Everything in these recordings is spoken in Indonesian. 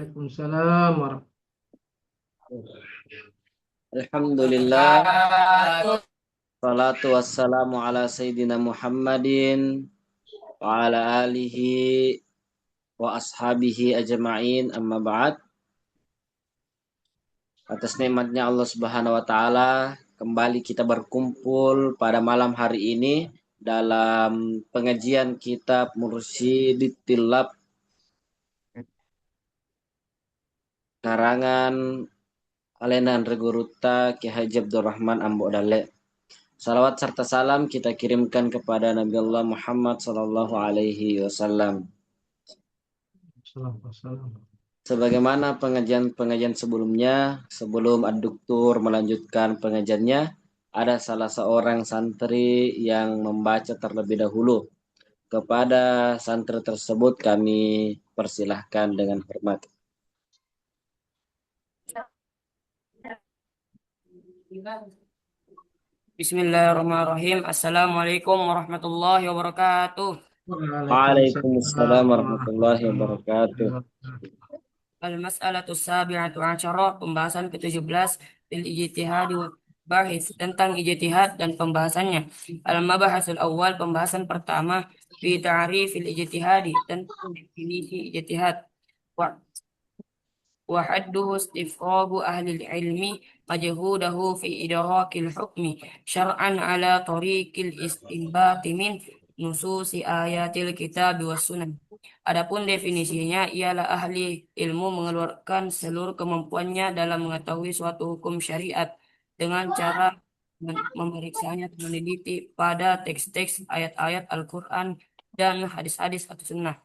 Waalaikumsalam warahmatullahi Alhamdulillah, salatu wassalamu ala Sayyidina Muhammadin wa ala alihi wa ashabihi ajma'in amma ba'd. Atas nikmatnya Allah Subhanahu wa taala, kembali kita berkumpul pada malam hari ini dalam pengajian kitab Mursyidit Tilab karangan Alenan Reguruta Ki Haji Abdurrahman Ambo Dale. Salawat serta salam kita kirimkan kepada Nabi Allah Muhammad sallallahu alaihi wasallam. wasallam. Sebagaimana pengajian-pengajian sebelumnya, sebelum Ad-Doktor melanjutkan pengajiannya, ada salah seorang santri yang membaca terlebih dahulu. Kepada santri tersebut kami persilahkan dengan hormat. Bismillahirrahmanirrahim. Assalamualaikum warahmatullahi wabarakatuh. Waalaikumsalam warahmatullahi wabarakatuh. Wabarakatuh. Al-mas'alatu sabi'atu asyara, pembahasan ke-17 fil ijtihad wa bahis tentang ijtihad dan pembahasannya. Al-mabahasul awal, pembahasan pertama fi ta'rifil ijtihadi, tentang definisi ijtihad. وحده استفراغ أهل العلم مجهوده في إدراك الحكم شرعا على طريق الاستنباط من nusus ayatil kitab was sunnah. Adapun definisinya ialah ahli ilmu mengeluarkan seluruh kemampuannya dalam mengetahui suatu hukum syariat dengan cara memeriksanya meneliti pada teks-teks ayat-ayat Al-Quran dan hadis-hadis atau sunnah.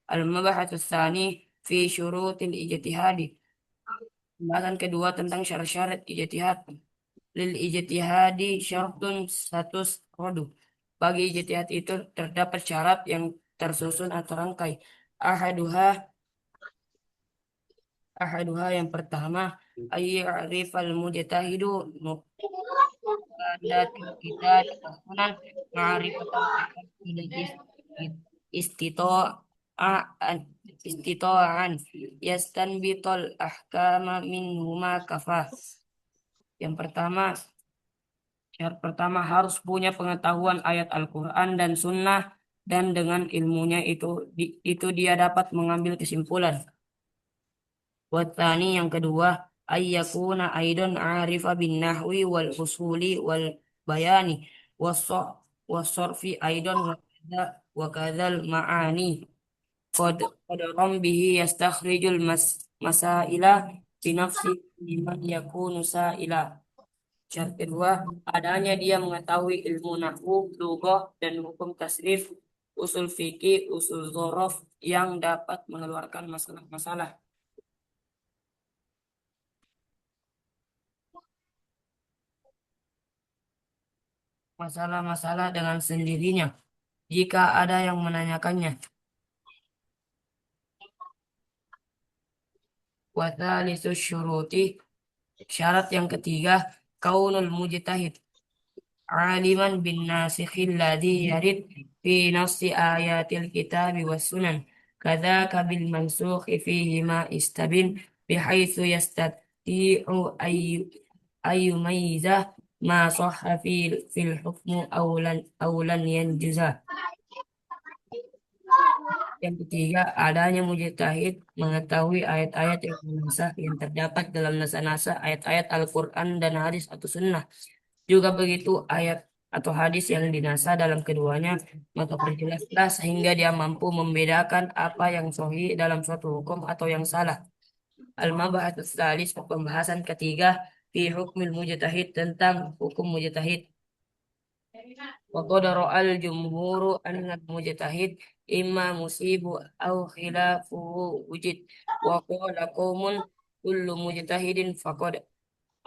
Al-mabahatus tsani fi syurutil ijtihadi. Pembahasan kedua tentang syarat-syarat ijtihad. Lil ijtihadi syartun status rodu. Bagi ijtihad itu terdapat syarat yang tersusun atau rangkai. Ahaduha ahaduha yang pertama ayyarifal mujtahidu muqaddatil kitab sunan ma'rifatan istito'an istito'an yastanbitol ahkama minhuma kafah. Yang pertama, syarat pertama harus punya pengetahuan ayat Al-Quran dan Sunnah, dan dengan ilmunya itu dia dapat mengambil kesimpulan. Watani yang kedua, ayyakuna aidon arifa bin nahwi wal usuli wal bayani wasorfi aidon wa kadzal ma'ani qadram bihi yastakhrijul masaila binafsi liman yakunu sa'ila. Syarat kedua, adanya dia mengetahui ilmu nahwu, lughah, dan hukum tasrif, usul fikih, usul dzaraf yang dapat mengeluarkan masalah-masalah. Masalah-masalah dengan sendirinya jika ada yang menanyakannya. Wa tsalitsu syuruti, syarat yang ketiga, kaunul mujtahid aliman bin nasikhil ladzi yarid fi nafsi ayatil kitabi was sunan kadzaka bil mansukhi fihi ma istabin bihaitsu yastati'u ayyumayyiza ma sahha fil hukmu awlan yanjuza. Yang ketiga, adanya mujtahid mengetahui ayat-ayat yang nasah yang terdapat dalam nasa-nasa ayat-ayat Al-Quran dan hadis atau sunnah. Juga begitu ayat atau hadis yang dinasa dalam keduanya, maka perjelaslah sehingga dia mampu membedakan apa yang sahih dalam suatu hukum atau yang salah. Al-mabahatus salis, pembahasan ketiga, fi hukmil mujtahid, tentang hukum mujtahid. Wa qadara al-jumhuru anna mujtahid imma musibu au khilafuhu wujid. Wa qala qaumun kullu mujtahidin faqad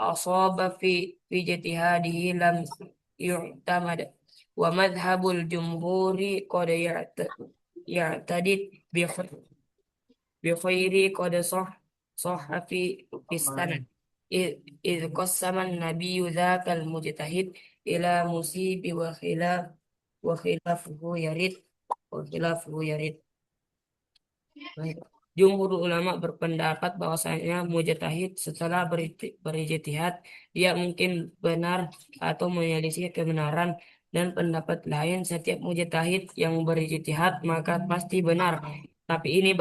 asaba fi ijtihadihi lam yu'tamad. Wa madhhabul jumhuri qad ya'tadid bi khairi qad sahha fi sanad. إذ قسم النبي ذاك المجتهد إلى مصيب وخلافه يرد. Baik. Jumhur ulama berpendapat bahwasanya mujtahid setelah berijtihad dia mungkin benar atau menyelisih kebenaran, dan pendapat lain setiap mujtahid yang berijtihad maka pasti benar. Tapi ini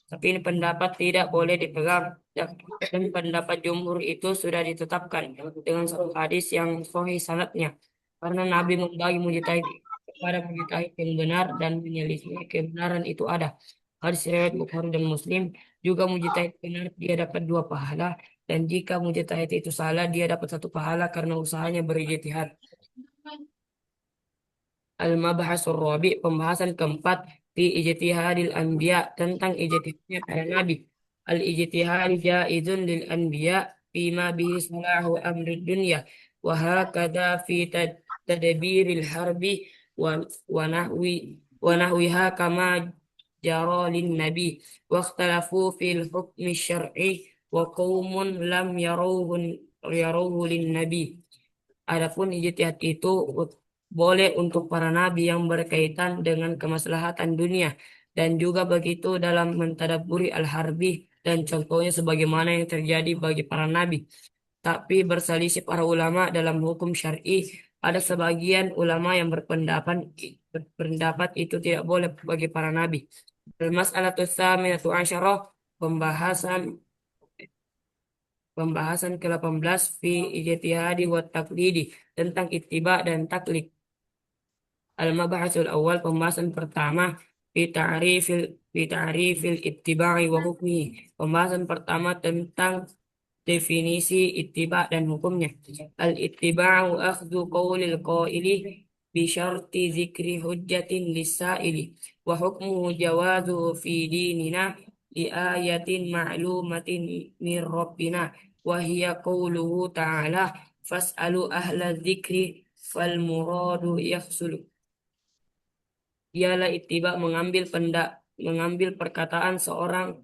tapi ini pendapat tidak boleh dipegang, dan pendapat jumhur itu sudah ditetapkan dengan satu hadis yang sahih sanadnya, karena Nabi membagi mujtahid kepada mujtahid yang benar dan menyelisih kebenaran itu ada. Hadis riwayat Bukhari dan Muslim. Juga mujtahid benar dia dapat dua pahala, dan jika mujtahid itu salah dia dapat satu pahala karena usahanya berijtihad. Al-Mabhasul Rabi, pembahasan keempat, fi ijtihadil anbiya, tentang ijtihadnya para nabi. Al-ijtihad jaizun lil anbiya fima bihi salahu amri dunya wa hakadha fi tadbiril harbi wa wa nahwi wa nahwiha kama jara lin nabi wa ikhtalafu fil hukmi syar'i wa qaumun lam yarawhu lin nabi. Adapun ijtihad itu boleh untuk para nabi yang berkaitan dengan kemaslahatan dunia, dan juga begitu dalam mentadabburi al-harbi, dan contohnya sebagaimana yang terjadi bagi para nabi. Tapi berselisih para ulama dalam hukum syar'i. Ada sebagian ulama yang berpendapat itu tidak boleh bagi para nabi. Al-mas'alatu tsaminatu asyarah, pembahasan pembahasan ke-18, fi ijtihadi wa taqlidi, tentang ittiba dan taklid. Al-mabahasul awal, pembahasan pertama, fi ta'rifil ittiba'i wa hukmihi. Pembahasan pertama tentang definisi ittiba dan hukumnya. Al-ittiba'u akhdhu qawlil qaili bi syarti zikri hujjatin lisa'ili wa hukmuhu jawazu fi dinina li ayatin ma'lumatin min rabbina wa hiya qawluhu ta'ala fas'alu ahla dzikri fal muradu yahsul. Ialah ittiba mengambil perkataan seorang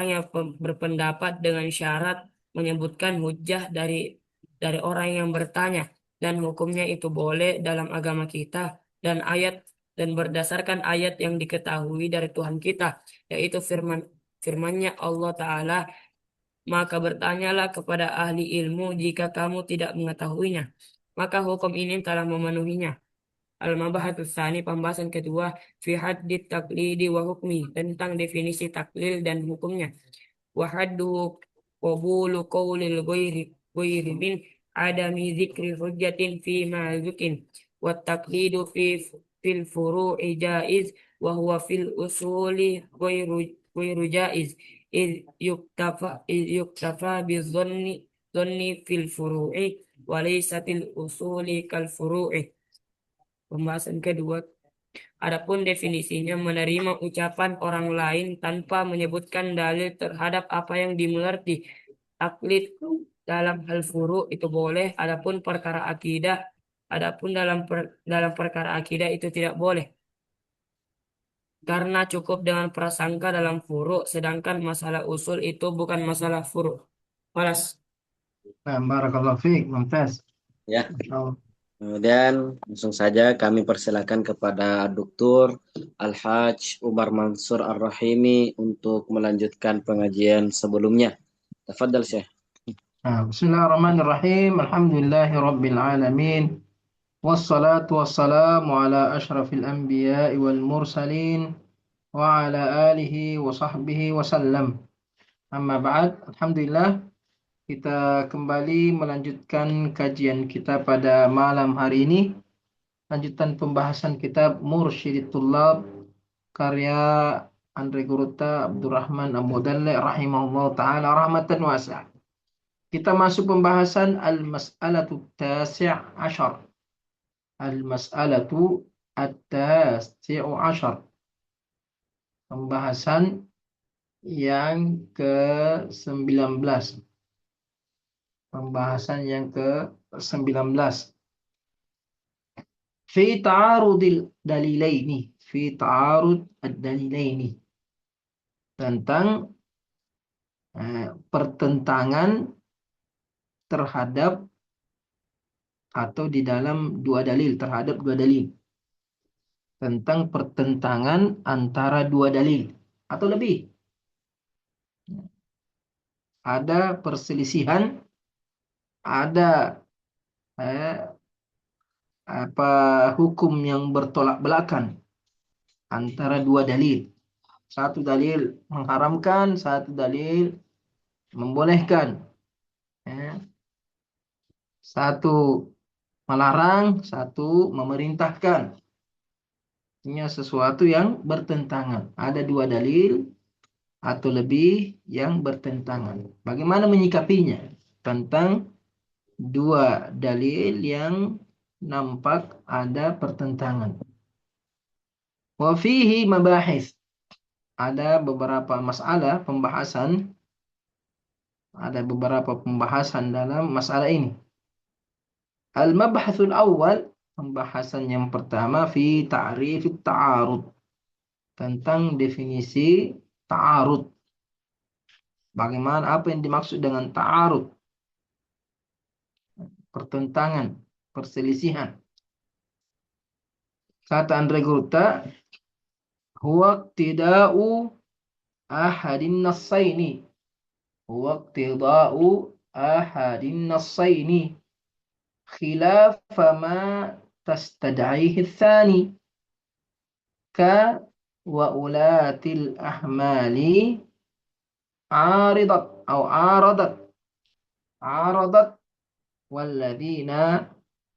yang berpendapat dengan syarat menyebutkan hujjah dari orang yang bertanya, dan hukumnya itu boleh dalam agama kita, dan berdasarkan ayat yang diketahui dari Tuhan kita, yaitu firman-Nya Allah Ta'ala, maka bertanyalah kepada ahli ilmu jika kamu tidak mengetahuinya, maka hukum ini telah memenuhinya. Al-Mabahatus Tsani, pembahasan kedua, fi haddit taklidi wa hukmi, tentang definisi taklil dan hukumnya. Wa haddu qabulu qawlil ghairi min adami dzikri hujjatin fi ma zukin. Wa taqlidu fil furu'i jaiz wa huwa fil usuli ghairu jaiz. Iz yuktafa bi dhanni fil furu'i wa laysa fil usuli kal furu'i. Pembahasan kedua, adapun definisinya menerima ucapan orang lain tanpa menyebutkan dalil terhadap apa yang dimengerti. Taklid dalam hal furu itu boleh, adapun dalam perkara akidah itu tidak boleh. Karena cukup dengan prasangka dalam furu, sedangkan masalah usul itu bukan masalah furu. Walas. Nah, barakallahu fiik, mumtaz. Ya, Oh, kemudian langsung saja kami persilakan kepada Dr. Al-Hajj Umar Mansur Ar-Rahimi untuk melanjutkan pengajian sebelumnya. Tafadhal Syekh. Bismillahirrahmanirrahim. Alhamdulillahi rabbil alamin. Wassalatu wassalamu ala asyrafil anbiya'i wal mursalin wa ala alihi wa sahbihi wa sallam. Amma ba'd. Alhamdulillah, kita kembali melanjutkan kajian kita pada malam hari ini. Lanjutan pembahasan kitab Mursyidit Tullab karya Andre Guruta Abdurrahman Abu-Dalle rahimahullah ta'ala rahmatan wasi'ah. Kita masuk pembahasan al-mas'alatu tasi' asyar. Al-mas'alatu at-tasi'u asyar. Pembahasan yang ke-19. Pembahasan yang ke-19. Fi ta'arudil dalilaini. Fi ta'arud ad-dalilaini. Tentang pertentangan terhadap atau di dalam terhadap dua dalil. Tentang pertentangan antara dua dalil. atau lebih. Ada perselisihan, ada apa hukum yang bertolak belakang antara dua dalil. Satu dalil mengharamkan, satu dalil membolehkan. Satu melarang, satu memerintahkan. Ini sesuatu yang bertentangan. Ada dua dalil atau lebih yang bertentangan. Bagaimana menyikapinya tentang dua dalil yang nampak ada pertentangan? Wa fihi mabahis. Ada beberapa masalah pembahasan, ada beberapa pembahasan dalam masalah ini. Al-mabhasul awal, pembahasan yang pertama fi ta'rif ta'arud, tentang definisi ta'arud. Bagaimana, apa yang dimaksud dengan ta'arud? Pertentangan, perselisihan. Kata Andre Gurta, huwa iqtida'u ahadin nassaini. Huwa iqtida'u ahadin nassaini khilafa ma tastad'ihi tsani ka wa ulatil ahmali aridat atau aradat walladzina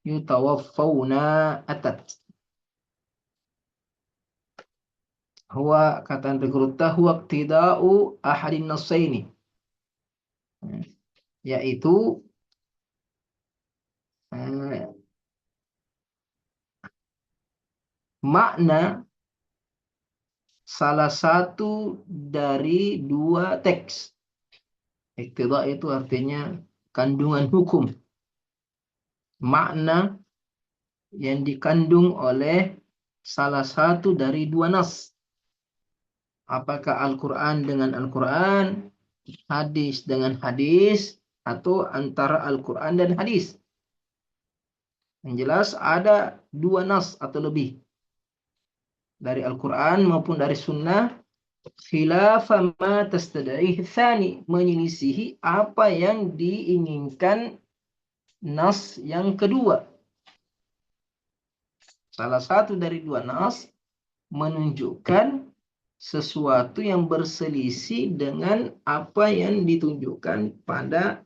yutawaffawna atat. Huwa, kata Antegrutta, huwa iqtida'u ahadin nassaini, yaitu makna salah satu dari dua teks. Iqtida' itu artinya kandungan hukum, makna yang dikandung oleh salah satu dari dua nas. Apakah Al-Quran dengan Al-Quran, hadis dengan hadis, atau antara Al-Quran dan hadis. Yang jelas ada dua nas atau lebih dari Al-Quran maupun dari sunnah, khilafa ma tastad'ihi tsani, menyelisihi apa yang diinginkan nas yang kedua. Salah satu dari dua nas menunjukkan sesuatu yang berselisih dengan apa yang ditunjukkan pada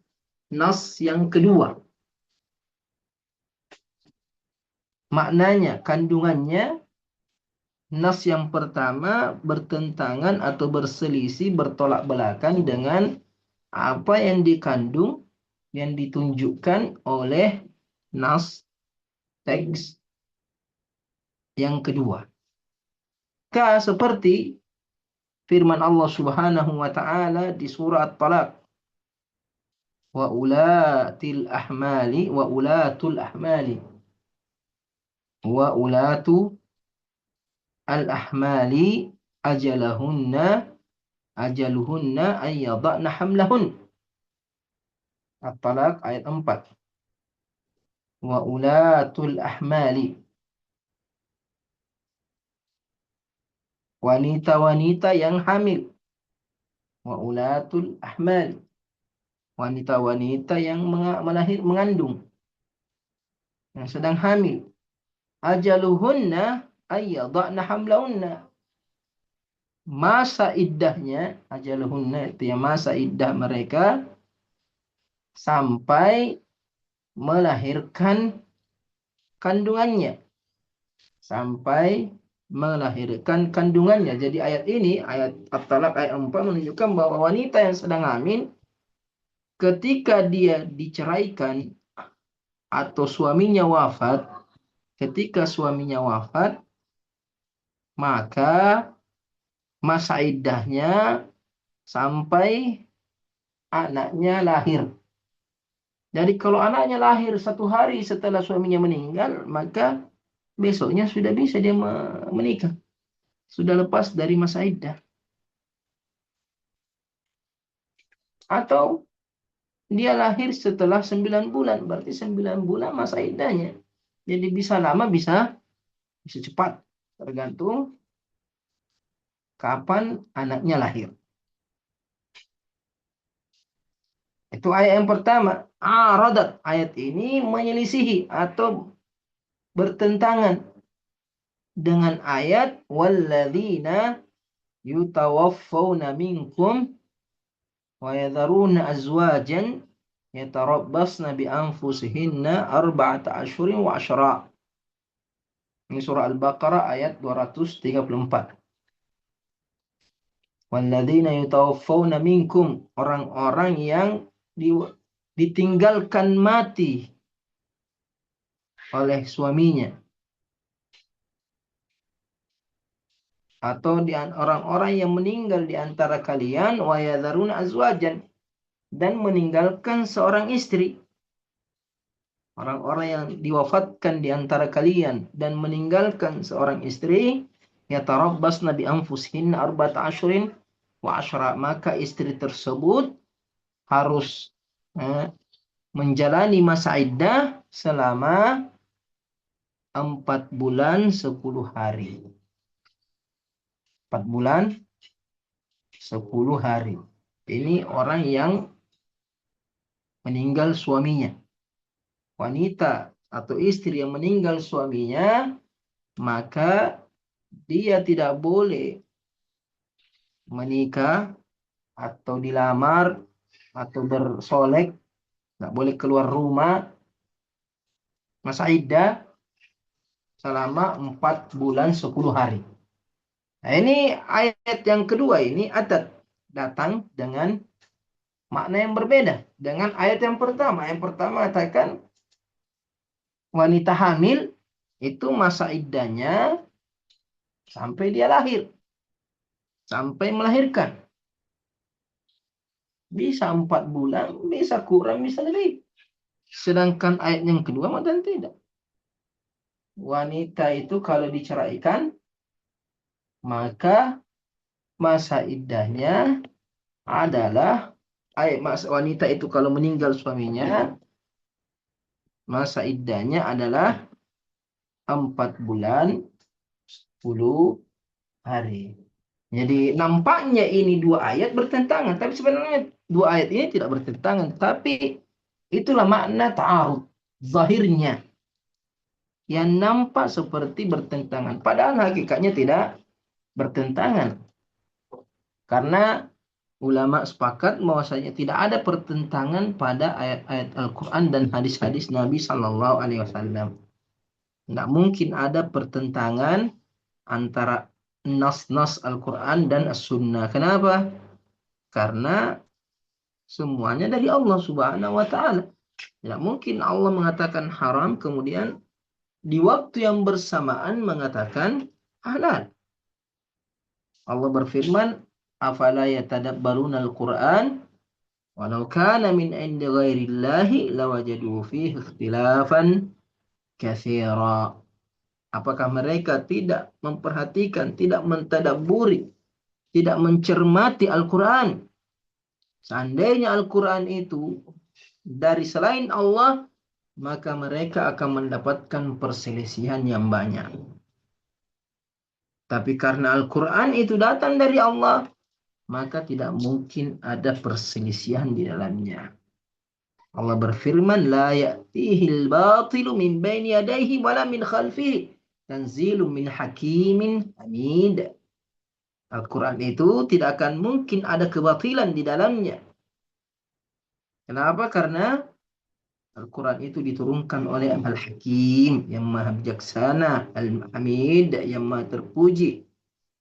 nas yang kedua. Maknanya, kandungannya, nas yang pertama bertentangan atau berselisih, bertolak belakang dengan apa yang dikandung, yang ditunjukkan oleh nas teks yang kedua. Seperti firman Allah Subhanahu wa taala di surah At-Talaq, wa ulatul ahmali wa ulatu al-ahmali ajaluhunna ay yada'na hamlahun. At-Talaq ayat 4. Wa ulatul ahmali, wanita-wanita yang hamil. Wa ulatul ahmali, wanita-wanita yang mengandung, yang sedang hamil. Ajaluhunna ayyada'na hamlahunna, masa iddahnya, ajaluhunna itu ya masa iddah mereka sampai melahirkan kandungannya, Jadi ayat ini, ayat At-Talaq ayat 4 menunjukkan bahwa wanita yang sedang hamil ketika dia diceraikan atau suaminya wafat, maka masa iddahnya sampai anaknya lahir. Jadi kalau anaknya lahir 1 hari setelah suaminya meninggal, maka besoknya sudah bisa dia menikah. Sudah lepas dari masa iddah. Atau dia lahir setelah 9 bulan, berarti 9 bulan masa iddahnya. Jadi bisa lama, bisa cepat, tergantung kapan anaknya lahir. Itu ayat yang pertama. Aradat, ayat ini menyelisihi atau bertentangan dengan ayat walladzina yutawaffawna minkum wa yadharuna azwajan yatarabbasna bi anfusihinna arba'ata ashhurin wa asyra. Ini surah Al-Baqarah ayat 234. Walladzina yutawaffawna minkum, orang-orang yang ditinggalkan mati oleh suaminya, atau orang-orang yang meninggal di antara kalian, wa yadharuna azwajan, dan meninggalkan seorang istri. Orang-orang yang diwafatkan di antara kalian dan meninggalkan seorang istri, yatarabbasna bi anfusihinna arba'ata asyhurin wa asyra, maka istri tersebut harus menjalani masa iddah selama 4 bulan 10 hari. 4 bulan 10 hari. Ini orang yang meninggal suaminya. Wanita atau istri yang meninggal suaminya, maka dia tidak boleh menikah atau dilamar atau bersolek, nggak boleh keluar rumah masa iddah selama 4 bulan 10 hari. Nah, ini ayat yang kedua ini datang dengan makna yang berbeda dengan ayat yang pertama. Yang pertama katakan wanita hamil itu masa iddahnya sampai dia lahir, sampai melahirkan. Bisa 4 bulan, bisa kurang, bisa lebih. Sedangkan ayat yang kedua dan tidak. Wanita itu kalau diceraikan, maka masa iddahnya adalah wanita itu kalau meninggal suaminya, masa iddahnya adalah 4 bulan 10 hari. Jadi nampaknya ini 2 ayat bertentangan, tapi sebenarnya 2 ayat ini tidak bertentangan, tapi itulah makna ta'arud zahirnya yang nampak seperti bertentangan, padahal hakikatnya tidak bertentangan. Karena ulama sepakat bahwasanya tidak ada pertentangan pada ayat-ayat Al-Quran dan hadis-hadis Nabi Sallallahu Alaihi Wasallam. Tidak mungkin ada pertentangan antara nas-nas Al-Quran dan As-Sunnah. Kenapa? Karena semuanya dari Allah Subhanahu Wa Taala. Tidak mungkin Allah mengatakan haram kemudian di waktu yang bersamaan mengatakan halal. Allah berfirman, afala yatadabbaruna al-Qur'an walau kana min 'indi ghairillahi lawajadu fihi ikhtilafan katsira. Apakah mereka tidak memperhatikan, tidak mentadabburi, tidak mencermati Al-Qur'an? Seandainya Al-Qur'an itu dari selain Allah, maka mereka akan mendapatkan perselisihan yang banyak. Tapi karena Al-Quran itu datang dari Allah, maka tidak mungkin ada perselisihan di dalamnya. Allah berfirman, la ya'tihil batilu min baini yadayhi wala min khalfihi tanzilun min hakimin hamid. Al-Quran itu tidak akan mungkin ada kebatilan di dalamnya. Kenapa? Karena Al-Quran itu diturunkan oleh Al-Hakim yang maha bijaksana, Al-Hamid yang maha terpuji.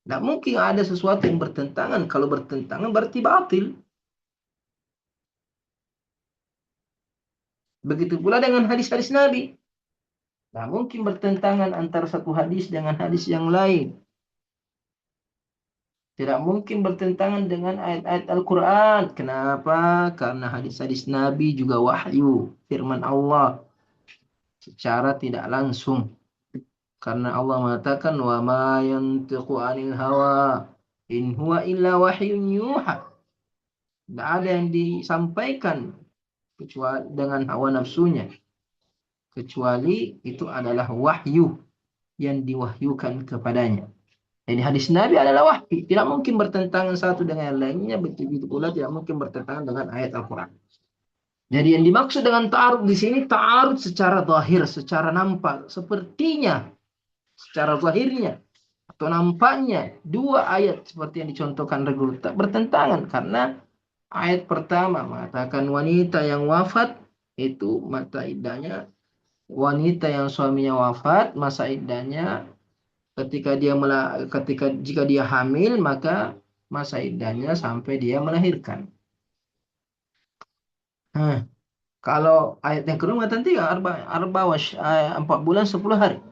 Tidak mungkin ada sesuatu yang bertentangan. Kalau bertentangan berarti batil. Begitu pula dengan hadis-hadis Nabi. Tidak mungkin bertentangan antara satu hadis dengan hadis yang lain. Tidak mungkin bertentangan dengan ayat-ayat Al-Quran. Kenapa? Karena hadis-hadis Nabi juga wahyu. Firman Allah. Secara tidak langsung. Karena Allah mengatakan, wa ma yantiqu 'anil hawa in huwa illa wahyun yuha. Tidak ada yang disampaikan kecuali dengan hawa nafsunya. Kecuali itu adalah wahyu yang diwahyukan kepadanya. Jadi hadis Nabi adalah wahyu, tidak mungkin bertentangan satu dengan yang lainnya, begitu pula tidak mungkin bertentangan dengan ayat Al-Quran. Jadi yang dimaksud dengan ta'arud di sini ta'arud secara zahir, secara nampak, sepertinya, secara zahirnya atau nampaknya dua ayat seperti yang dicontohkan Regul tak bertentangan karena ayat pertama mengatakan wanita yang wafat itu masa iddahnya, wanita yang suaminya wafat masa iddahnya jika dia hamil maka masa iddahnya sampai dia melahirkan. Nah, kalau ayat yang kedua mengatakan 4 bulan 10 hari.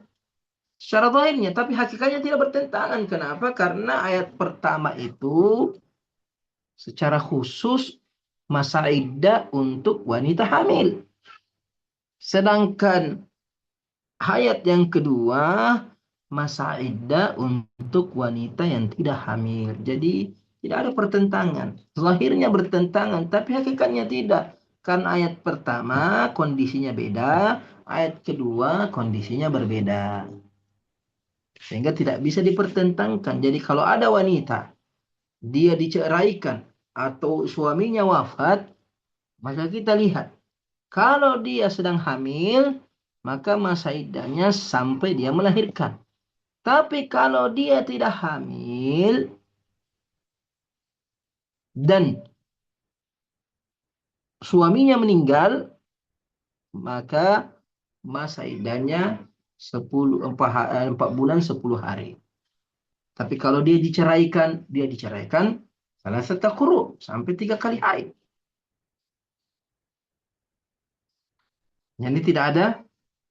Secara zahirnya, tapi hakikatnya tidak bertentangan. Kenapa? Karena ayat pertama itu secara khusus masa iddah untuk wanita hamil. Sedangkan ayat yang kedua masa iddah untuk wanita yang tidak hamil. Jadi tidak ada pertentangan. Zahirnya bertentangan, tapi hakikatnya tidak. Karena ayat pertama kondisinya beda, ayat kedua kondisinya berbeda. Sehingga tidak bisa dipertentangkan. Jadi kalau ada wanita, dia diceraikan atau suaminya wafat, maka kita lihat. Kalau dia sedang hamil, maka masa iddahnya sampai dia melahirkan. Tapi kalau dia tidak hamil dan suaminya meninggal, maka masa iddahnya 4 bulan 10 hari. Tapi kalau dia diceraikan salah satu quru sampai 3 kali haid. Jadi tidak ada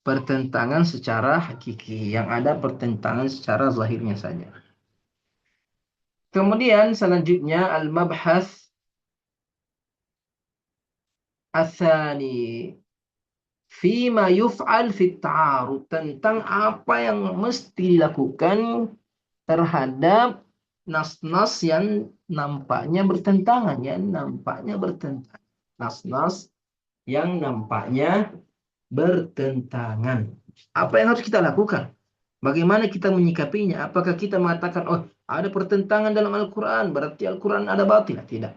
pertentangan secara hakiki, yang ada pertentangan secara zahirnya saja. Kemudian selanjutnya al-mabhas Asani fima yuf'al fit ta'arud, tentang apa yang mesti dilakukan terhadap nas-nas yang nampaknya bertentangan, nas-nas yang nampaknya bertentangan. Apa yang harus kita lakukan? Bagaimana kita menyikapinya? Apakah kita mengatakan, oh ada pertentangan dalam Al-Quran, berarti Al-Quran ada batil? Tidak.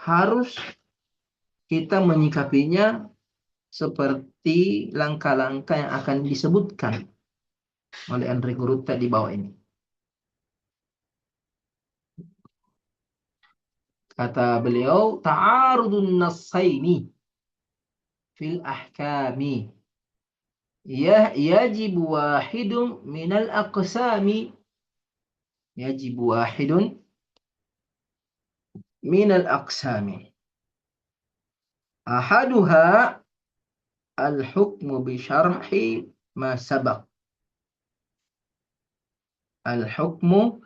Harus kita menyikapinya seperti langkah-langkah yang akan disebutkan oleh Andre Gurutta di bawah ini. Kata beliau, ta'arudun nassaini fil ahkami yajibu wahidun minal aqsami, yajibu wahidun minal aqsami ahaduha al-hukmu bi syarhi ma sabaq, al-hukmu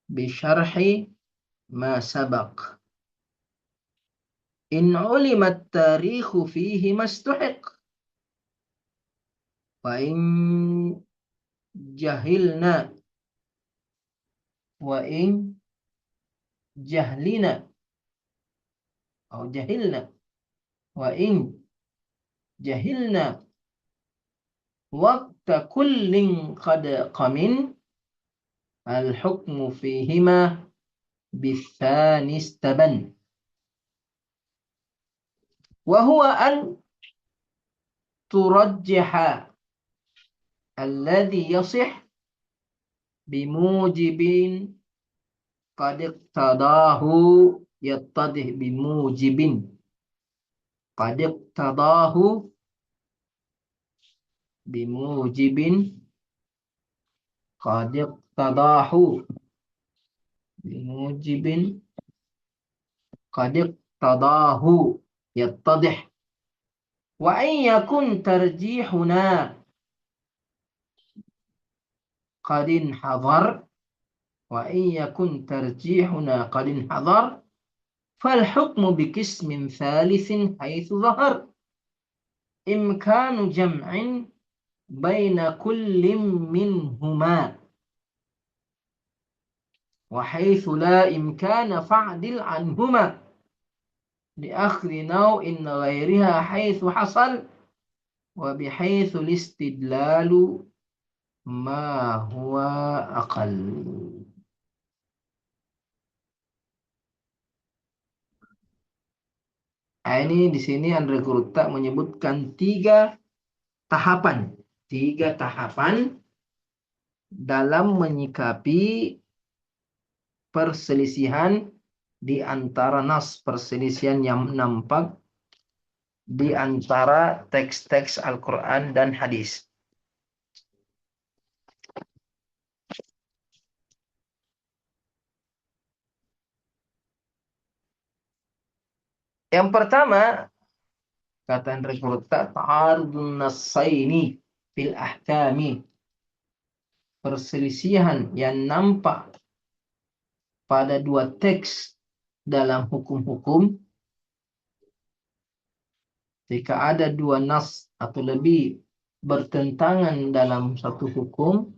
bi syarhi ma sabaq in ulima at-tarikhu fihi mastuhiq wa in jahilna wa in jahlina atau jahilna wa in jahilna waqta kullin qad qamin al-hukmu fihima bithani istaban wa huwa an turajjiha alladhi yasih bimujibin qad iqtadahu yattadih bimujibin qad iqtadahu bimujibin qad iqtadahu bimujibin qad iqtadahu yattadih wa in yakun tarjihuna qad inhadhar wa in yakun tarjihuna qad inhadhar fal hukmu biqismin thalithin haitsu dhahar imkanu jam'in baina kullin minhuma wa haitsu la imkana fa'dil anhuma li akhri naw'in ghairiha haitsu hasal wa bihaytsu al-istidlalu ma huwa aqal. Ini di sini Andre Gurta menyebutkan tahapan, tiga tahapan dalam menyikapi perselisihan di antara nas, perselisihan yang nampak di antara teks-teks Al-Quran dan hadis. Yang pertama, kata Andre Gurta, ta'arudun nassaini fil ahkami. Perselisihan yang nampak pada dua teks dalam hukum-hukum. Jika ada dua nas atau lebih bertentangan dalam satu hukum,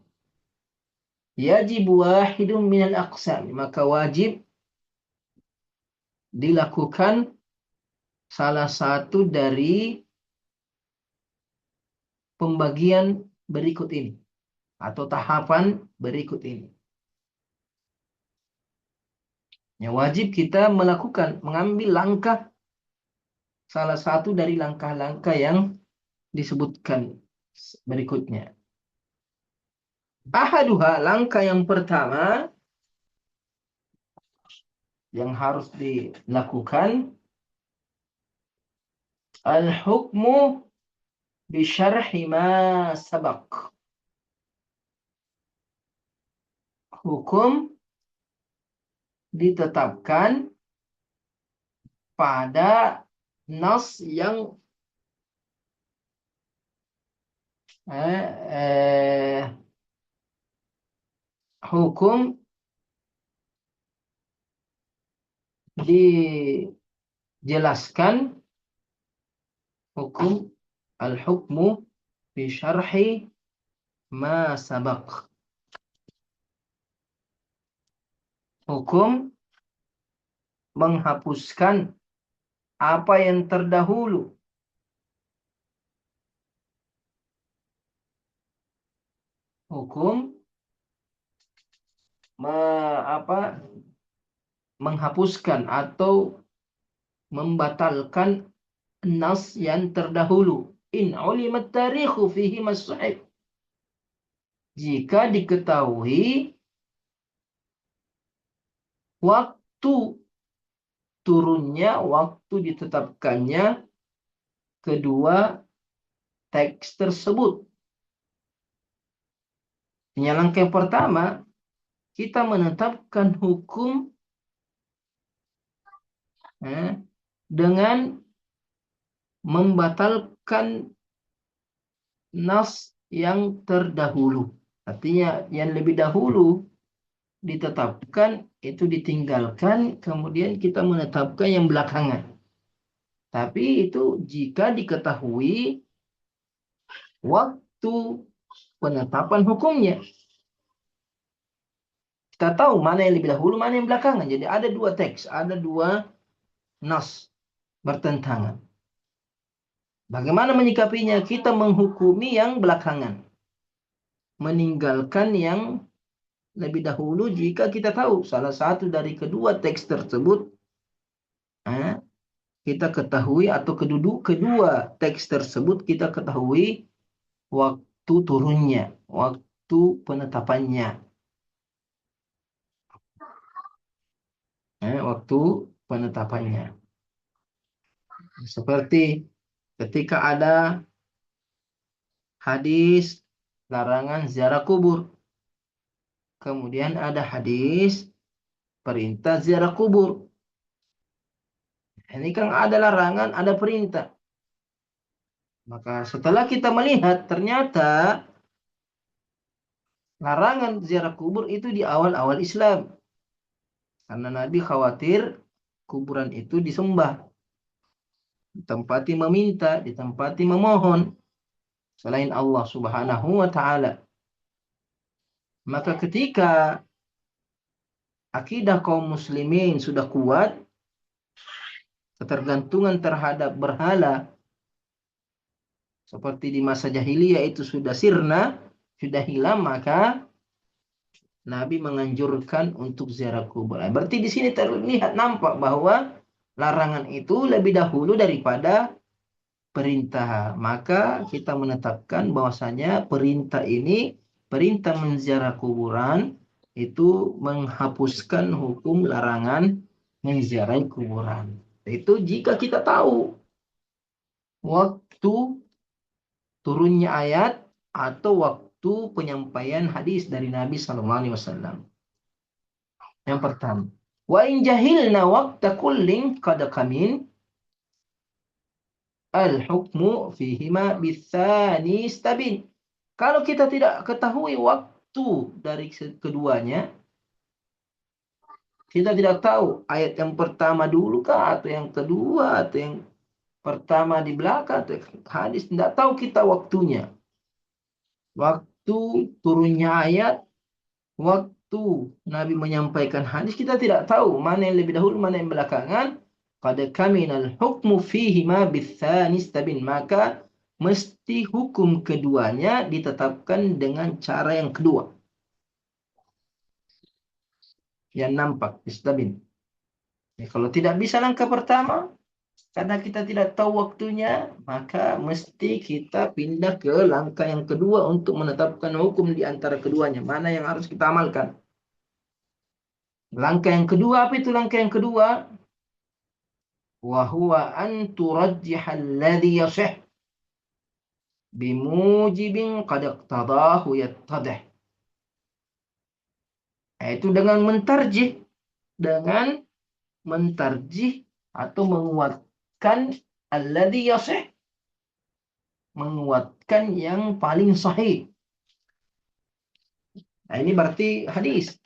yajib wahidun minal aqsam, maka wajib dilakukan salah satu dari pembagian berikut ini atau tahapan berikut ini. Ya, wajib kita mengambil langkah, salah satu dari langkah-langkah yang disebutkan berikutnya. Ahaduha, langkah yang pertama yang harus dilakukan, al-hukmu bisyarhi ma sabaq. Hukum ditetapkan pada nas yang hukum dijelaskan, hukum al-hukmu bi syarhi ma sabaq. Hukum menghapuskan apa yang terdahulu. Hukum menghapuskan atau membatalkan nas yang terdahulu. In ulimat tarikhu fihi mas-sahih. Jika diketahui waktu turunnya, waktu ditetapkannya kedua teks tersebut. Yang langkah pertama, kita menetapkan hukum dengan membatalkan nas yang terdahulu. Artinya yang lebih dahulu ditetapkan itu ditinggalkan, kemudian kita menetapkan yang belakangan. Tapi itu jika diketahui waktu penetapan hukumnya. Kita tahu mana yang lebih dahulu, mana yang belakangan. Jadi ada dua teks, ada dua nas bertentangan. Bagaimana menyikapinya? Kita menghukumi yang belakangan, meninggalkan yang lebih dahulu jika kita tahu salah satu dari kedua teks tersebut, kita ketahui, atau kedua teks tersebut kita ketahui waktu turunnya, waktu penetapannya. Waktu penetapannya. Seperti ketika ada hadis larangan ziarah kubur, kemudian ada hadis perintah ziarah kubur. Ini kan ada larangan, ada perintah. Maka setelah kita melihat ternyata larangan ziarah kubur itu di awal-awal Islam. Karena Nabi khawatir kuburan itu disembah, ditempati meminta, ditempati memohon selain Allah Subhanahu wa ta'ala. Maka ketika akidah kaum muslimin sudah kuat, ketergantungan terhadap berhala seperti di masa jahiliyah itu sudah sirna, sudah hilang, maka Nabi menganjurkan untuk ziarah kubur. Berarti di sini terlihat nampak bahwa larangan itu lebih dahulu daripada perintah. Maka kita menetapkan bahwasanya perintah ini, perintah menziarah kuburan itu menghapuskan hukum larangan menziarahi kuburan. Itu jika kita tahu waktu turunnya ayat atau waktu penyampaian hadis dari Nabi Sallallahu Alaihi Wasallam. Yang pertama, wa in jahilna waqta kullin qad kamin al hukmu fihima bisani stabin. Kalau kita tidak ketahui waktu dari keduanya, kita tidak tahu ayat yang pertama dulu kah atau yang kedua atau yang pertama di belakang atau hadis, tidak tahu kita waktunya. Waktu turunnya ayat, waktu Nabi menyampaikan hadis, kita tidak tahu mana yang lebih dahulu, mana yang belakangan. Qad kaminal hukmu fihi ma bitsani stabin, maka mesti hukum keduanya ditetapkan dengan cara yang kedua, yang nampak istabin. Ya, kalau tidak bisa langkah pertama karena kita tidak tahu waktunya, maka mesti kita pindah ke langkah yang kedua untuk menetapkan hukum di antara keduanya, mana yang harus kita amalkan. Langkah yang kedua, apa itu langkah yang kedua? Wa huwa an turajjiha alladhi yasih bimujibin qad iqtadahu yattadih. Yaitu dengan mentarjih atau menguatkan alladhi yasih, menguatkan yang paling sahih. Nah, ini berarti hadis.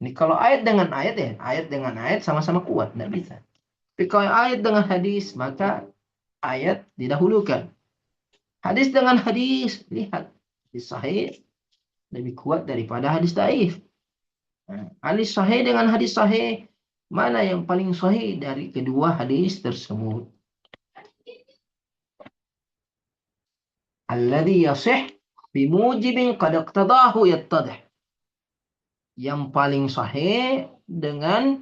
Ini kalau ayat dengan ayat ya, ayat dengan ayat sama-sama kuat, tidak bisa. Tapi kalau ayat dengan hadis, maka ayat didahulukan. Hadis dengan hadis, lihat, hadis sahih lebih kuat daripada hadis dhaif. Nah, hadis sahih dengan hadis sahih, mana yang paling sahih dari kedua hadis tersebut? Alladhi yasih bimujibin qad iqtadahu yattadih. Yang paling sahih dengan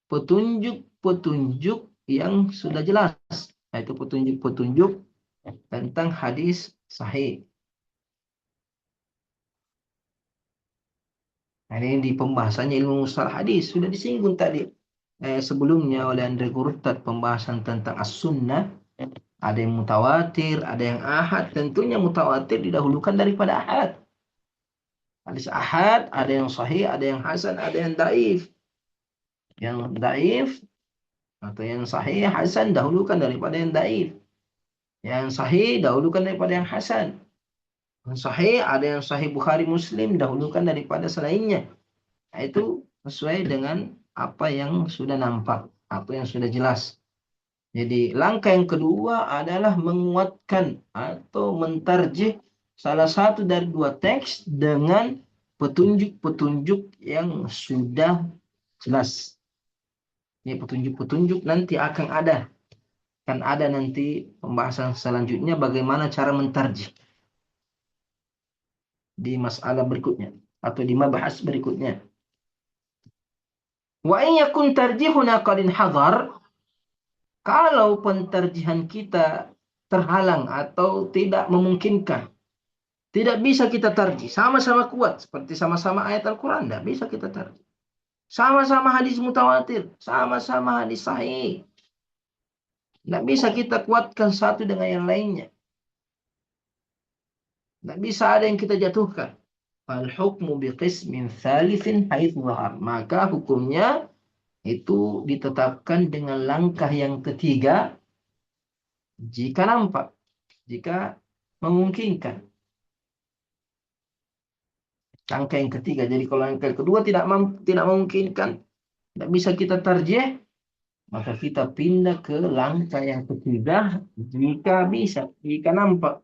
petunjuk-petunjuk yang sudah jelas, yaitu petunjuk-petunjuk tentang hadis sahih. Nah, ini di pembahasannya ilmu mustalah hadis sudah disinggung tadi sebelumnya oleh Andre Gurtat, pembahasan tentang as-sunnah. Ada yang mutawatir, ada yang ahad. Tentunya mutawatir didahulukan daripada ahad. Hadis ahad, ada yang sahih, ada yang hasan, ada yang daif. Yang daif atau yang sahih hasan dahulukan daripada yang daif. Yang sahih dahulukan daripada yang hasan. Yang sahih, ada yang sahih Bukhari Muslim dahulukan daripada selainnya. Nah, itu sesuai dengan apa yang sudah nampak, apa yang sudah jelas. Jadi langkah yang kedua adalah menguatkan atau mentarjih salah satu dari dua teks dengan petunjuk-petunjuk yang sudah jelas. Ini petunjuk-petunjuk nanti akan ada. Kan ada nanti pembahasan selanjutnya bagaimana cara mentarjih di masalah berikutnya atau di mabahas berikutnya. Wa in yakun tarjihuna qad hadar, kalau pentarjihan kita terhalang atau tidak memungkinkan, tidak bisa kita tarjih, sama-sama kuat seperti sama-sama ayat Al-Qur'an, tidak bisa kita tarjih. Sama-sama hadis mutawatir, sama-sama hadis sahih. Tidak bisa kita kuatkan satu dengan yang lainnya. Tidak bisa ada yang kita jatuhkan. Al-hukmu biqismin thalithin haitsu dhahar. Maka hukumnya itu ditetapkan dengan langkah yang ketiga jika nampak, jika memungkinkan. Langkah yang ketiga. Jadi kalau langkah kedua tidak memungkinkan, tidak bisa kita tarjih, maka kita pindah ke langkah yang ketiga jika bisa, jika nampak.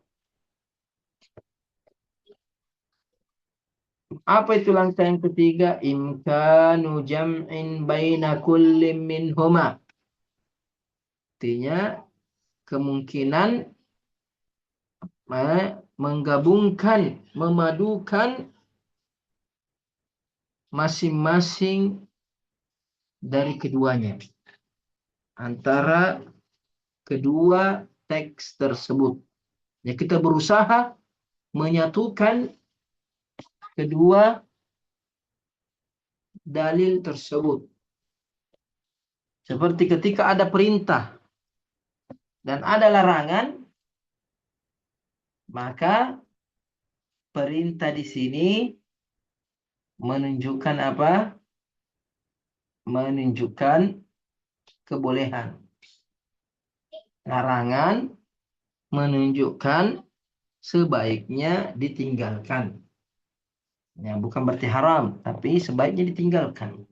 Apa itu langkah yang ketiga? Imkanu jam'in baina kullin minhuma. Artinya kemungkinan menggabungkan, memadukan masing-masing dari keduanya, antara kedua teks tersebut. Ya, kita berusaha menyatukan kedua dalil tersebut. Seperti ketika ada perintah dan ada larangan, maka perintah di sini menunjukkan apa? Menunjukkan kebolehan. Larangan menunjukkan sebaiknya ditinggalkan. Ya, bukan berarti haram, tapi sebaiknya ditinggalkan.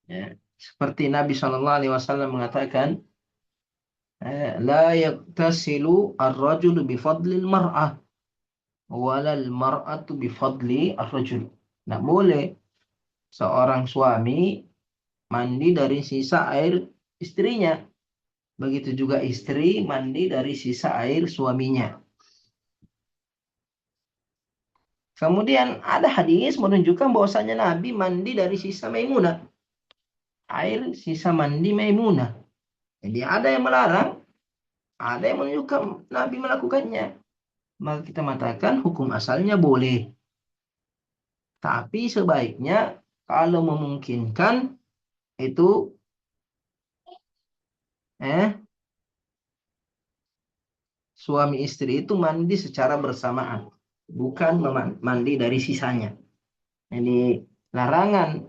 Ya, seperti Nabi SAW mengatakan, la yaktasilu ar-rajulu bifadli al-mar'ah walal mar'atu bifadli ar-rajul. Nah, boleh seorang suami mandi dari sisa air istrinya. Begitu juga istri mandi dari sisa air suaminya. Kemudian ada hadis menunjukkan bahwasanya Nabi mandi dari sisa Maimunah. Air sisa mandi Maimunah. Jadi ada yang melarang, ada yang menunjukkan Nabi melakukannya. Maka kita mengatakan hukum asalnya boleh. Tapi sebaiknya kalau memungkinkan itu suami istri itu mandi secara bersamaan, bukan mandi dari sisanya. Jadi larangan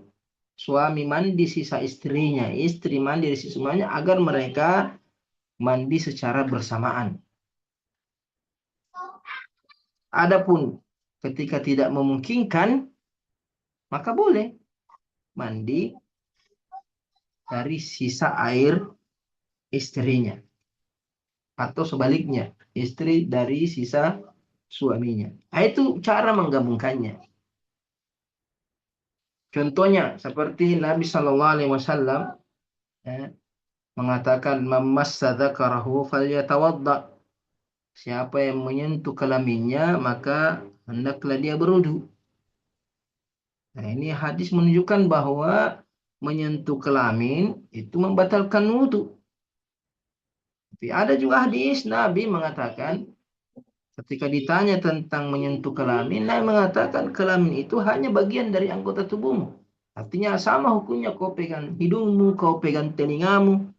suami mandi sisa istrinya, istri mandi dari sisa semuanya agar mereka mandi secara bersamaan. Adapun ketika tidak memungkinkan, maka boleh mandi dari sisa air istrinya. Atau sebaliknya, istri dari sisa suaminya. Nah, itu cara menggabungkannya. Contohnya seperti Nabi Shallallahu Alaihi Wasallam mengatakan, "Mamassa dzakarahu falyatawadda." Siapa yang menyentuh kelaminnya, maka hendaklah dia berwudu. Nah, ini hadis menunjukkan bahwa menyentuh kelamin itu membatalkan wudu. Tapi ada juga hadis Nabi mengatakan, ketika ditanya tentang menyentuh kelamin, Nabi mengatakan kelamin itu hanya bagian dari anggota tubuhmu. Artinya sama hukumnya kau pegang hidungmu, kau pegang telingamu.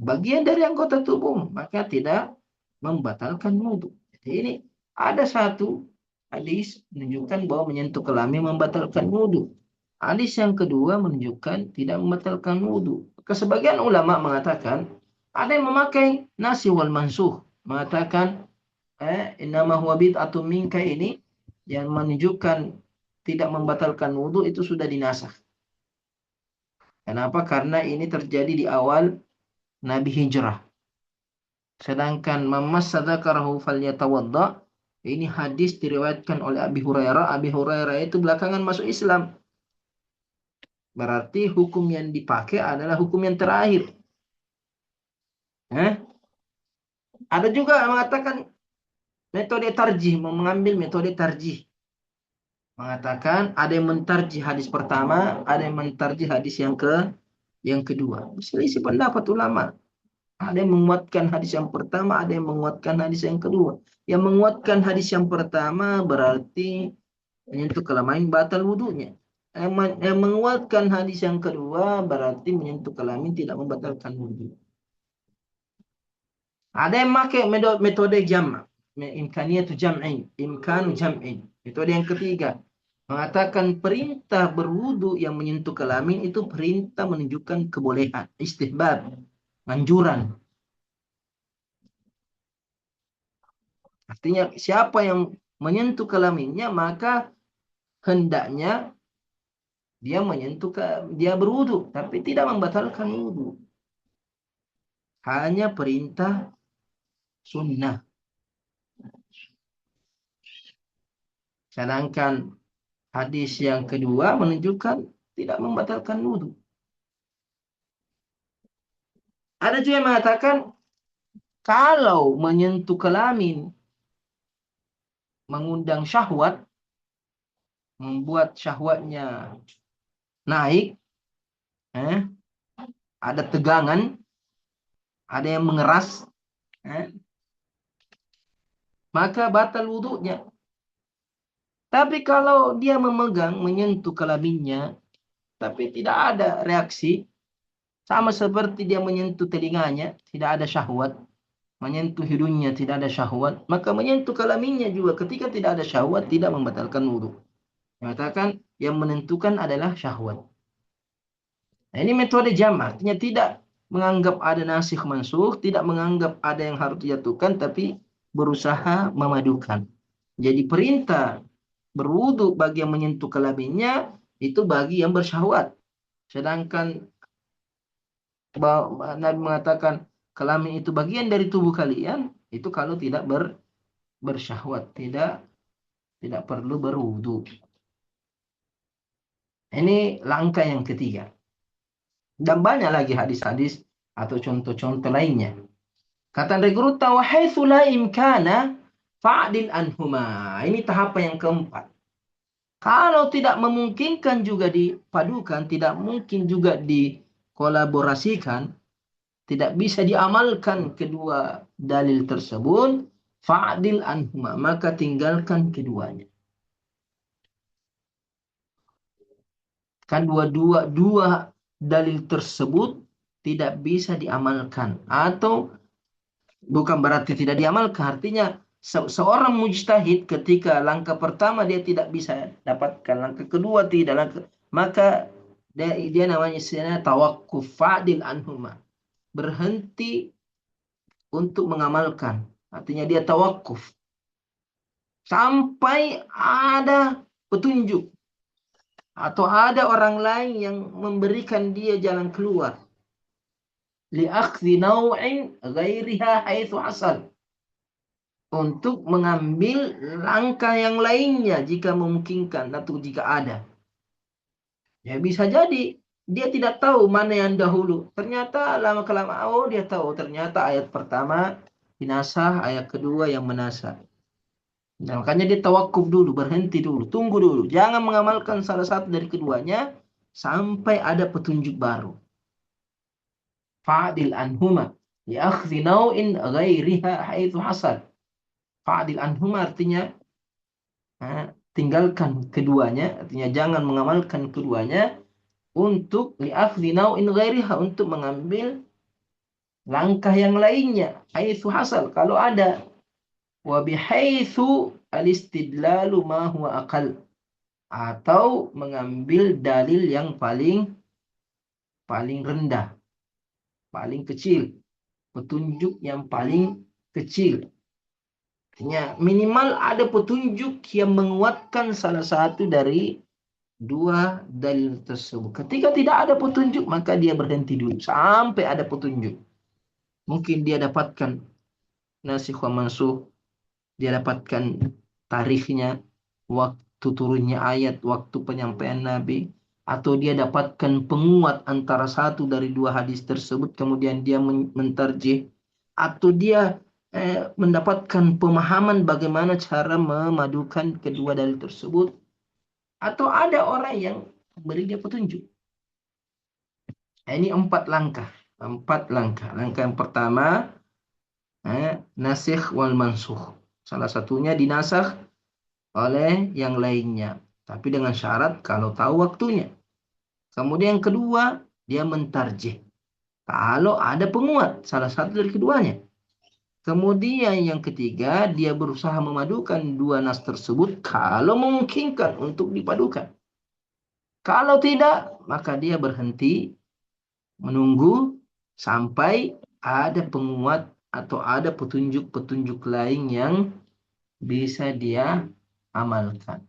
Bagian dari anggota tubuhmu, maka tidak membatalkan wudu. Jadi ini ada satu hadis menunjukkan bahwa menyentuh kelamin membatalkan wudu. Hadis yang kedua menunjukkan tidak membatalkan wudu. Sebagian ulama mengatakan, ada yang memakai nasi wal mansuh, mengatakan innama huwa bid'atun minka ini yang menunjukkan tidak membatalkan wudu itu sudah dinasakh. Kenapa? Karena ini terjadi di awal Nabi hijrah. Sedangkan mamassa dzakarahu falyatawadda, ini hadis diriwayatkan oleh Abi Hurairah. Abi Hurairah itu belakangan masuk Islam. Berarti hukum yang dipakai adalah hukum yang terakhir. Ada juga yang mengatakan metode tarjih, mengambil metode tarjih. Mengatakan ada yang mentarjih hadis pertama, ada yang mentarjih hadis yang kedua. Selisih pendapat ulama. Ada yang menguatkan hadis yang pertama, ada yang menguatkan hadis yang kedua. Yang menguatkan hadis yang pertama berarti menyentuh kelamin batal wudunya. Yang menguatkan hadis yang kedua berarti menyentuh kelamin tidak membatalkan wudu. Ada yang pakai metode jam', imkaniyatu jam'in, imkanu jam'in. Metode yang ketiga mengatakan perintah berwudu yang menyentuh kelamin itu perintah menunjukkan kebolehan, istihbab, anjuran. Artinya siapa yang menyentuh kelaminnya maka hendaknya dia berwudu, tapi tidak membatalkan wudu. Hanya perintah sunnah. Sedangkan hadis yang kedua menunjukkan tidak membatalkan wudu. Ada juga yang mengatakan Kalau menyentuh kelamin mengundang syahwat, membuat syahwatnya naik, ada tegangan, ada yang mengeras, maka batal wudhunya. Tapi kalau dia memegang, menyentuh kelaminnya, tapi tidak ada reaksi, sama seperti dia menyentuh telinganya, tidak ada syahwat, menyentuh hidungnya tidak ada syahwat, maka menyentuh kelaminnya juga ketika tidak ada syahwat tidak membatalkan wudhu. Mengatakan yang menentukan adalah syahwat. Nah, ini metode jam, artinya tidak menganggap ada nasikh mansukh, tidak menganggap ada yang harus dijatuhkan, tapi berusaha memadukan. Jadi perintah berwudu bagi yang menyentuh kelaminnya itu bagi yang bersyahwat. Sedangkan Nabi mengatakan kelamin itu bagian dari tubuh kalian, itu kalau tidak bersyahwat, tidak perlu berwudu. Ini langkah yang ketiga. Dan banyak lagi hadis-hadis atau contoh-contoh lainnya. Kata Regruta, wahaitsu la imkana fa'dil anhuma. Ini tahapan yang keempat. Kalau tidak memungkinkan juga dipadukan, tidak mungkin juga dikolaborasikan, tidak bisa diamalkan kedua dalil tersebut, fa'dil anhuma, maka tinggalkan keduanya. Kan dua dalil tersebut tidak bisa diamalkan, atau bukan berarti tidak diamalkan, artinya seorang mujtahid ketika langkah pertama dia tidak bisa dapatkan, langkah kedua tidak, maka dia namanya tawakkuf fa'dil anhuma, berhenti untuk mengamalkan, artinya dia tawakuf sampai ada petunjuk atau ada orang lain yang memberikan dia jalan keluar. Li'akhdhi naw'in ghairiha haitsu asal, untuk mengambil langkah yang lainnya jika memungkinkan atau jika ada. Ya bisa jadi dia tidak tahu mana yang dahulu. Ternyata lama-kelamaan dia tahu ternyata ayat pertama dinasah, ayat kedua yang menasah. Nah, makanya dia tawakuf dulu, berhenti dulu, tunggu dulu. Jangan mengamalkan salah satu dari keduanya sampai ada petunjuk baru. Fa'dil anhuma li'akhdhi naw'in ghairiha haitsu hasad. Fa'dil anhuma artinya tinggalkan keduanya, artinya jangan mengamalkan keduanya, untuk li'akhdhi naw'in ghairiha, untuk mengambil langkah yang lainnya, haitsu hasal, kalau ada. Wa bihaitsu al-istidlalu ma huwa aqal, atau mengambil dalil yang paling rendah, paling kecil, petunjuk yang paling kecil. Artinya minimal ada petunjuk yang menguatkan salah satu dari dua dalil tersebut. Ketika tidak ada petunjuk, maka dia berhenti dulu sampai ada petunjuk. Mungkin dia dapatkan nasikh wa mansukh, dia dapatkan tarikhnya, waktu turunnya ayat, waktu penyampaian Nabi, atau dia dapatkan penguat antara satu dari dua hadis tersebut, kemudian dia mentarjih, atau dia mendapatkan pemahaman bagaimana cara memadukan kedua dalil tersebut, atau ada orang yang beri dia petunjuk. Nah, ini 4 langkah. Langkah yang pertama, nasikh wal mansukh. Salah satunya dinasakh oleh yang lainnya, tapi dengan syarat kalau tahu waktunya. Kemudian yang kedua, dia mentarjih kalau ada penguat salah satu dari keduanya. Kemudian yang ketiga, dia berusaha memadukan dua nas tersebut kalau memungkinkan untuk dipadukan. Kalau tidak, maka dia berhenti menunggu sampai ada penguat atau ada petunjuk-petunjuk lain yang bisa dia amalkan.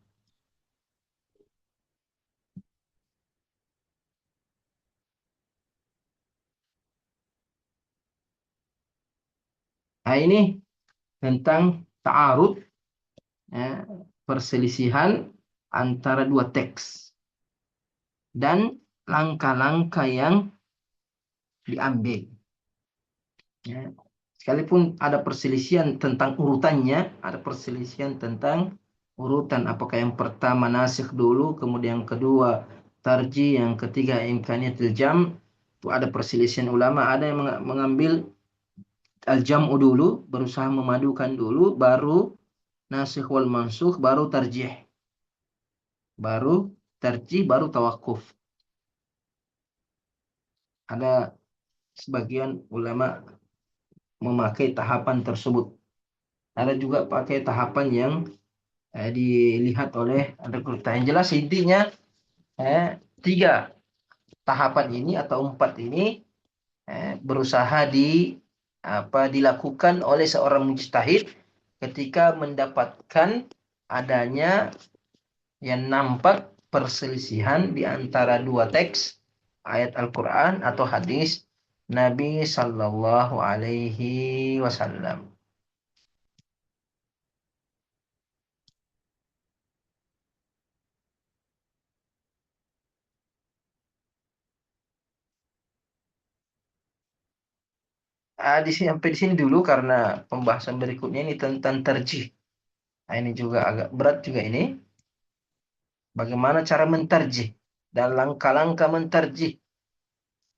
Nah, ini tentang ta'arud, ya, perselisihan antara dua teks dan langkah-langkah yang diambil. Ya. Sekalipun ada perselisihan tentang urutannya, ada perselisihan tentang urutan apakah yang pertama nasikh dulu, kemudian yang kedua tarjih, yang ketiga imkaniyatul jam. Itu ada perselisihan ulama, ada yang mengambil al-jam'u dulu, berusaha memadukan dulu, baru nasikh wal mansukh, baru tarjih. Baru tarjih, baru tawakuf. Ada sebagian ulama memakai tahapan tersebut. Ada juga pakai tahapan yang dilihat oleh ada kerutan. Yang jelas intinya tiga tahapan ini atau empat ini berusaha dilakukan oleh seorang mujtahid ketika mendapatkan adanya yang nampak perselisihan di antara dua teks ayat Al-Quran atau hadis Nabi Sallallahu Alaihi Wasallam. Sampai di sini dulu karena pembahasan berikutnya ini tentang tarjih. Nah, ini juga agak berat juga ini. Bagaimana cara mentarjih dan langkah-langkah mentarjih.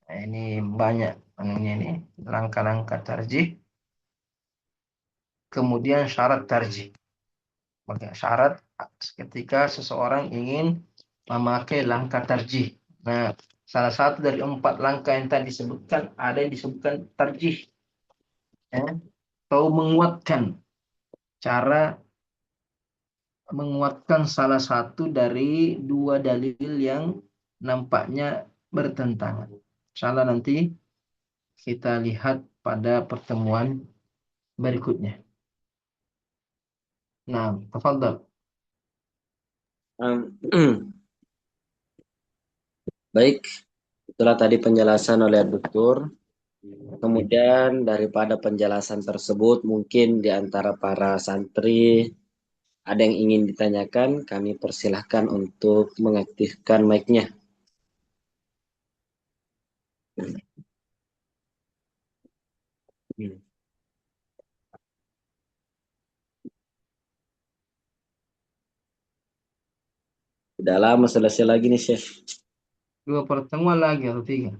Nah, ini banyak ini langkah-langkah tarjih. Kemudian syarat tarjih. Bagaimana syarat ketika seseorang ingin memakai langkah tarjih. Nah, salah satu dari empat langkah yang tadi disebutkan ada yang disebutkan tarjih. Atau menguatkan salah satu dari dua dalil yang nampaknya bertentangan. Insyaallah nanti kita lihat pada pertemuan berikutnya. Nah, tafadhal. Baik, itulah tadi penjelasan oleh Dokter. Kemudian daripada penjelasan tersebut mungkin di antara para santri ada yang ingin ditanyakan, kami persilahkan untuk mengaktifkan mic-nya. Udah lama selesai lagi nih, Chef. 2 pertemuan lagi atau 3?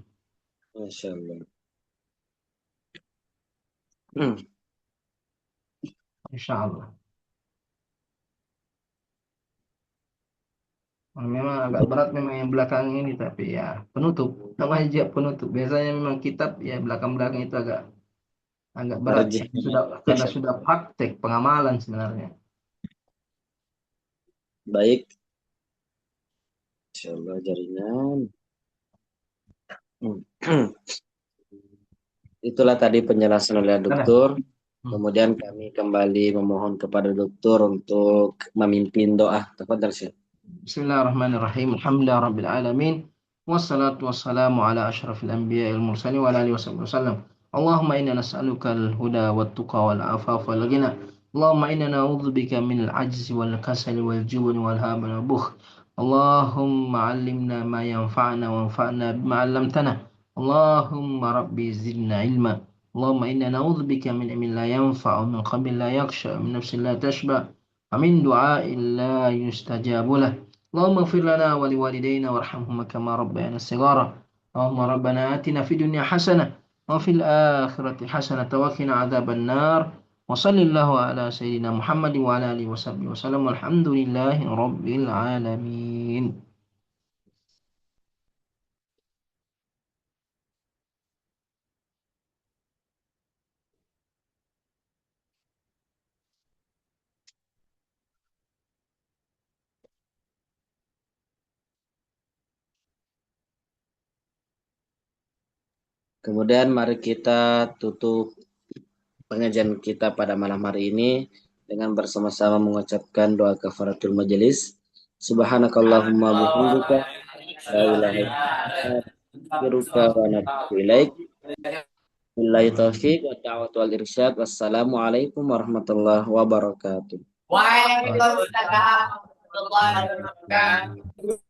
Masya Allah. Insyaallah. Memang agak berat memang yang belakang ini, tapi ya penutup. Namanya aja penutup. Biasanya memang kitab ya belakang-belakang itu agak berat. Tarjih. Karena sudah praktek pengamalan sebenarnya. Baik. Insya Allah jaringan. Itulah tadi penjelasan oleh Dokter. Kemudian kami kembali memohon kepada Dokter untuk memimpin doa. Tafadhal, Syekh. Bismillahirrahmanirrahim. Alhamdulillah rabbil alamin. Wassalatu wassalamu ala asyrafil anbiya'i wal mursalin wa ala alihi wasallam. Allahumma inna nas'aluka al-huda wat tuqa wal afafa wal ghina. Allahumma inna na'udzubika min al-'ajzi wal kasali wal jubni wal hamli wal bukhl. Allahumma 'allimna ma yanfa'una wanfa'na bima 'allamtana. Allahumma rabbi zidna ilma. Allahumma inna na'udzubika min ilmin la yanfa'u min qalbin la yakhsha min nafsin la tashba'. ومن دعاء لا يستجاب له. اللهم اغفر لنا ولوالدينا وارحمهما كما ربيانا صغارا. اللهم ربنا آتنا في الدنيا حسنة وفي الآخرة حسنة وقنا عذاب النار. وصل الله على سيدنا محمد وعلى آله وصحبه وسلم والحمد لله رب العالمين. Kemudian mari kita tutup pengajian kita pada malam hari ini dengan bersama-sama mengucapkan doa kafaratul majelis. Subhanakallahumma bihamdika la ilaha illa anta astaghfiruka wa atubu ilaik. Billahi taufiq wa ta'awatu wal irsyad. Wassalamualaikum warahmatullahi wabarakatuh. Waalaikumsalam warahmatullahi wabarakatuh.